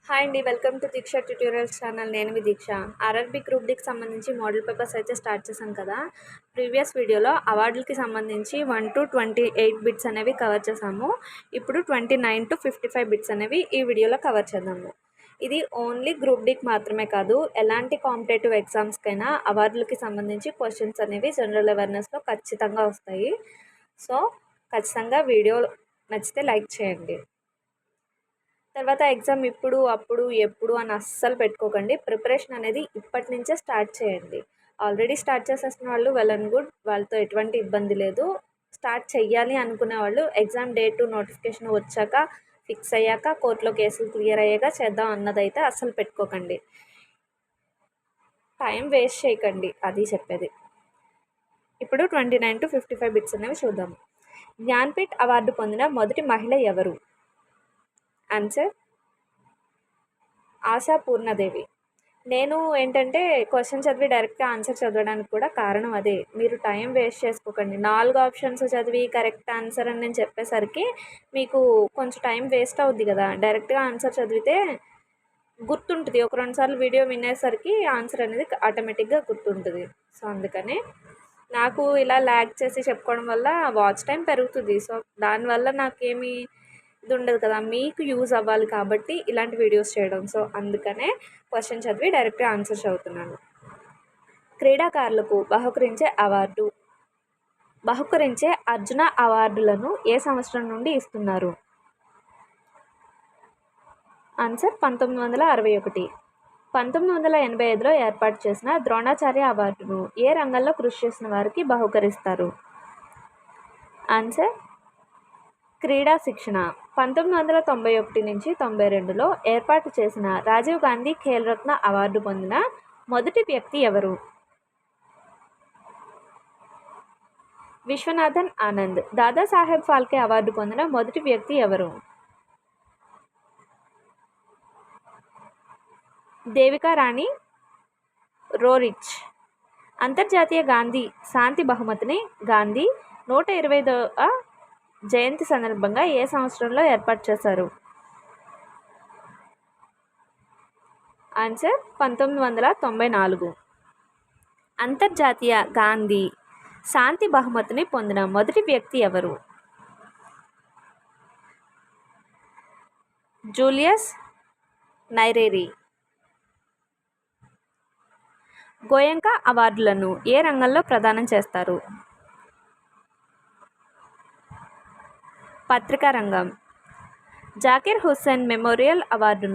Hi అండి, welcome to Deeksha tutorials channel. నేను మీ దీక్ష. ఆర్ఆర్బీ గ్రూప్ డికి సంబంధించి మోడల్ పేపర్స్ అయితే స్టార్ట్ చేశాం కదా. ప్రీవియస్ వీడియోలో అవార్డులకి సంబంధించి 1 to 28 బిట్స్ అనేవి కవర్ చేసాము. ఇప్పుడు 29 to 55 బిట్స్ అనేవి ఈ వీడియోలో కవర్ చేద్దాము. ఇది ఓన్లీ గ్రూప్ డికి మాత్రమే కాదు, ఎలాంటి కాంపిటేటివ్ ఎగ్జామ్స్కైనా అవార్డులకి సంబంధించి క్వశ్చన్స్ అనేవి జనరల్ అవేర్నెస్లో ఖచ్చితంగా వస్తాయి. సో ఖచ్చితంగా వీడియో నచ్చితే లైక్ చేయండి. తర్వాత ఎగ్జామ్ ఇప్పుడు అప్పుడు ఎప్పుడు అని అస్సలు పెట్టుకోకండి. ప్రిపరేషన్ అనేది ఇప్పటి నుంచే స్టార్ట్ చేయండి. ఆల్రెడీ స్టార్ట్ చేసేసిన వాళ్ళు వెల్ అండ్ గుడ్, వాళ్ళతో ఎటువంటి ఇబ్బంది లేదు. స్టార్ట్ చెయ్యాలి అనుకునే వాళ్ళు ఎగ్జామ్ డేటు నోటిఫికేషన్ వచ్చాక, ఫిక్స్ అయ్యాక, కోర్టులో కేసులు క్లియర్ అయ్యాక చేద్దాం అన్నదైతే అస్సలు పెట్టుకోకండి. టైం వేస్ట్ చేయకండి, అది చెప్పేది. ఇప్పుడు 29 to 55 బిట్స్ అనేవి చూద్దాం. జ్ఞాన్పీఠ్ అవార్డు పొందిన మొదటి మహిళ ఎవరు? ఆన్సర్ ఆశా పూర్ణదేవి. నేను ఏంటంటే క్వశ్చన్ చదివి డైరెక్ట్గా ఆన్సర్ చదవడానికి కూడా కారణం అదే. మీరు టైం వేస్ట్ చేసుకోకండి. 4 ఆప్షన్స్ చదివి కరెక్ట్ ఆన్సర్ అని నేను చెప్పేసరికి మీకు కొంచెం టైం వేస్ట్ అవుద్ది కదా. డైరెక్ట్గా ఆన్సర్ చదివితే గుర్తుంటుంది. ఒక 2 సార్లు వీడియో వినేసరికి ఆన్సర్ అనేది ఆటోమేటిక్గా గుర్తుంటుంది. సో అందుకనే నాకు ఇలా ల్యాగ్ చేసి చెప్పుకోవడం వల్ల వాచ్ టైం పెరుగుతుంది. సో దానివల్ల నాకేమీ ఇది ఉండదు కదా. మీకు యూజ్ అవ్వాలి కాబట్టి ఇలాంటి వీడియోస్ చేయడం. సో అందుకనే క్వశ్చన్ చదివి డైరెక్ట్గా ఆన్సర్ చదువుతున్నాను. క్రీడాకారులకు బహుకరించే అర్జున అవార్డులను ఏ సంవత్సరం నుండి ఇస్తున్నారు? ఆన్సర్ 1961. 1985లో ఏర్పాటు చేసిన ద్రోణాచార్య అవార్డును ఏ రంగంలో కృషి చేసిన వారికి బహుకరిస్తారు? ఆన్సర్ క్రీడా శిక్షణ. 1991 నుంచి 92లో ఏర్పాటు చేసిన రాజీవ్ గాంధీ ఖేల్ రత్న అవార్డు పొందిన మొదటి వ్యక్తి ఎవరు? విశ్వనాథన్ ఆనంద్. దాదాసాహెబ్ ఫాల్కే అవార్డు పొందిన మొదటి వ్యక్తి ఎవరు? దేవికా రాణి రోరిచ్. అంతర్జాతీయ గాంధీ శాంతి బహుమతిని గాంధీ 125వ జయంతి సందర్భంగా ఏ సంవత్సరంలో ఏర్పాటు చేశారు? ఆన్సర్ 1994. అంతర్జాతీయ గాంధీ శాంతి బహుమతిని పొందిన మొదటి వ్యక్తి ఎవరు? జూలియస్ నైరేరి. గోయంకా అవార్డులను ఏ రంగంలో ప్రదానం చేస్తారు? పత్రికా రంగం. జాకీర్ హుస్సేన్ మెమోరియల్ అవార్డును